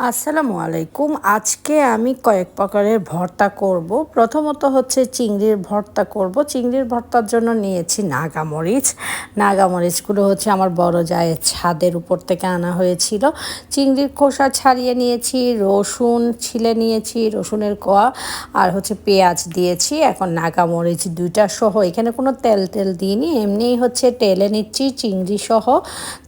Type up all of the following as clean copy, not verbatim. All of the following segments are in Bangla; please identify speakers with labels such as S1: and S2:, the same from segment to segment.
S1: আসসালামু আলাইকুম। আজকে আমি কয়েক প্রকারের ভর্তা করব। প্রথমত হচ্ছে চিংড়ির ভর্তা করব। চিংড়ির ভর্তার জন্য নিয়েছি নাগামরিচ। নাগামরিচগুলো হচ্ছে আমার বড় জায়ের ছাদের উপর থেকে আনা হয়েছিল। চিংড়ির খোসা ছাড়িয়ে নিয়েছি, রসুন ছিলে নিয়েছি, রসুনের কোয়া আর হচ্ছে পেঁয়াজ দিয়েছি। এখন নাগামরিচ দুইটা সহ, এখানে কোনো তেল দিইনি, এমনিই হচ্ছে টেলে নিচ্ছি চিংড়ি সহ।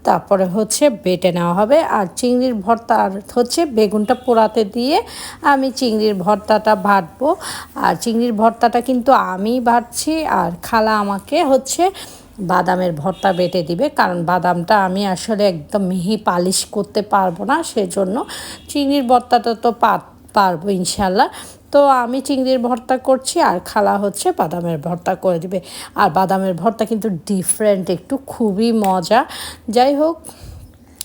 S1: তারপরে হচ্ছে বেটে নেওয়া হবে। আর চিংড়ির ভর্তা আর হচ্ছে বেগুনটা পোড়াতে দিয়ে আমি চিংড়ির ভর্তাটা ভাজবো। আর চিংড়ির ভর্তাটা কিন্তু আমি ভাজছি, আর খালা আমাকে হচ্ছে বাদামের ভর্তা বেটে দিবে, কারণ বাদামটা আমি আসলে একদম মিহি পালিশ করতে পারবো না, সেজন্য চিংড়ির ভর্তাটা তো পারবো ইনশাল্লাহ। তো আমি চিংড়ির ভর্তা করছি আর খালা হচ্ছে বাদামের ভর্তা করে দিবে। আর বাদামের ভর্তা কিন্তু ডিফারেন্ট একটু, খুবই মজা। যাই হোক,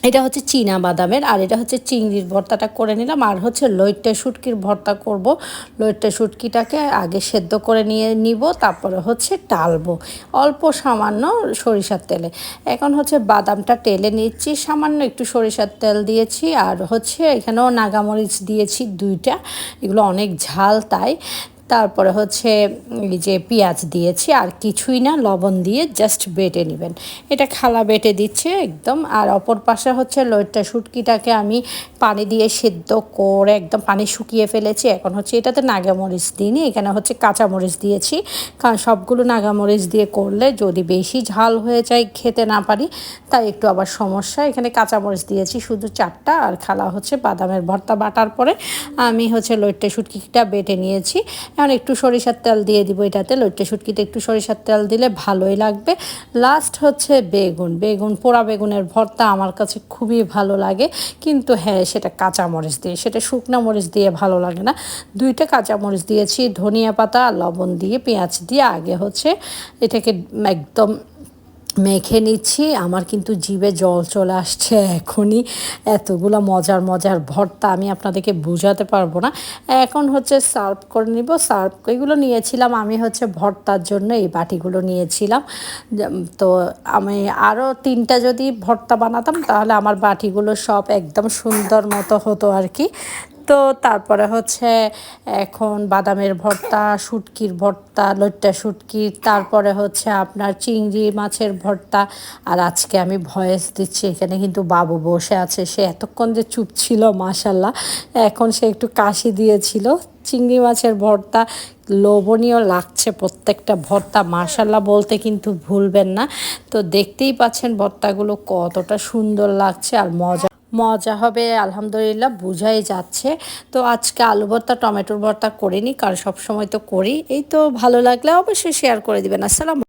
S1: এটা হচ্ছে চীনা বাদামের, আর এটা হচ্ছে চিংড়ির ভর্তাটা করে নিলাম। আর হচ্ছে লইট্টা শুটকির ভর্তা করব। লইট্টা শুটকিটাকে আগে সেদ্ধ করে নিব, তারপরে হচ্ছে টালবো অল্প সামান্য সরিষার তেলে। এখন হচ্ছে বাদামটা টেলে নিচ্ছি, সামান্য একটু সরিষার তেল দিয়েছি, আর হচ্ছে এখানেও নাগামরিচ দিয়েছি দুইটা, এগুলো অনেক ঝাল তাই। তারপরে হচ্ছে এই যে পেঁয়াজ দিয়েছি, আর কিছুই না, লবণ দিয়ে জাস্ট বেটে নেবেন। এটা খালা বেটে দিচ্ছে একদম। আর অপর পাশে হচ্ছে লইট্টা শুটকিটাকে আমি পানি দিয়ে সেদ্ধ করে একদম পানি শুকিয়ে ফেলেছি। এখন হচ্ছে এটাতে নাগামরিচ দিইনি, এখানে হচ্ছে কাঁচামরিচ দিয়েছি, কারণ সবগুলো নাগামরিচ দিয়ে করলে যদি বেশি ঝাল হয়ে যায় খেতে না পারি, তাই একটু আবার সমস্যা। এখানে কাঁচামরিচ দিয়েছি শুধু 4টা। আর খালা হচ্ছে বাদামের ভর্তা বাটার পরে আমি হচ্ছে লইট্টা শুটকিটা বেটে নিয়েছি। এখন একটু সরিষার তেল দিয়ে দিব এটাতে। লইট্টা শুটকিতে একটু সরিষার তেল দিলে ভালোই লাগবে। লাস্ট হচ্ছে বেগুন পোড়া বেগুনের ভর্তা আমার কাছে খুবই ভালো লাগে, কিন্তু হ্যাঁ, সেটা কাঁচামরিচ দিয়ে, সেটা শুকনো মরিচ দিয়ে ভালো লাগে না। 2টা কাঁচামরিচ দিয়েছি, ধনিয়া পাতা আর লবণ দিয়ে পেঁয়াজ দিয়ে আগে হচ্ছে এটাকে একদম মেখে নিচ্ছি। আমার কিন্তু জিভে জল চলে আসছে এখনই, এতগুলো মজার ভর্তা আমি আপনাদেরকে বোঝাতে পারবো না। এখন হচ্ছে সার্ভ করে নিব। এগুলো নিয়েছিলাম আমি হচ্ছে ভর্তার জন্য, এই বাটিগুলো নিয়েছিলাম। তো আমি আরও 3টা যদি ভর্তা বানাতাম তাহলে আমার বাটিগুলো সব একদম সুন্দর মতো হতো আর কি। তো তারপরে হচ্ছে এখন বাদামের ভর্তা, শুটকির ভর্তা, লইট্টা শুটকি, তারপরে হচ্ছে আপনার চিংড়ি মাছের ভর্তা। আর আজকে আমি ভয়েস দিচ্ছি, এখানে কিন্তু বাবু বসে আছে, সে এতক্ষণ যে চুপ ছিল মাশাল্লাহ, এখন সে একটু কাশি দিয়েছিল। চিংড়ি মাছের ভর্তা লোভনীয় লাগছে প্রত্যেকটা ভর্তা, মাশাল্লাহ বলতে কিন্তু ভুলবেন না। তো দেখতেই পাচ্ছেন ভর্তাগুলো কতটা সুন্দর লাগছে, আর মজা হবে আলহামদুলিল্লাহ, বোঝাই যাচ্ছে। তো আজকে আলু ভর্তা টমেটোর ভর্তা করিনি, কারণ সবসময় তো করি। এই তো, ভালো লাগলে অবশ্যই শেয়ার করে দিবেন। আসসালাম।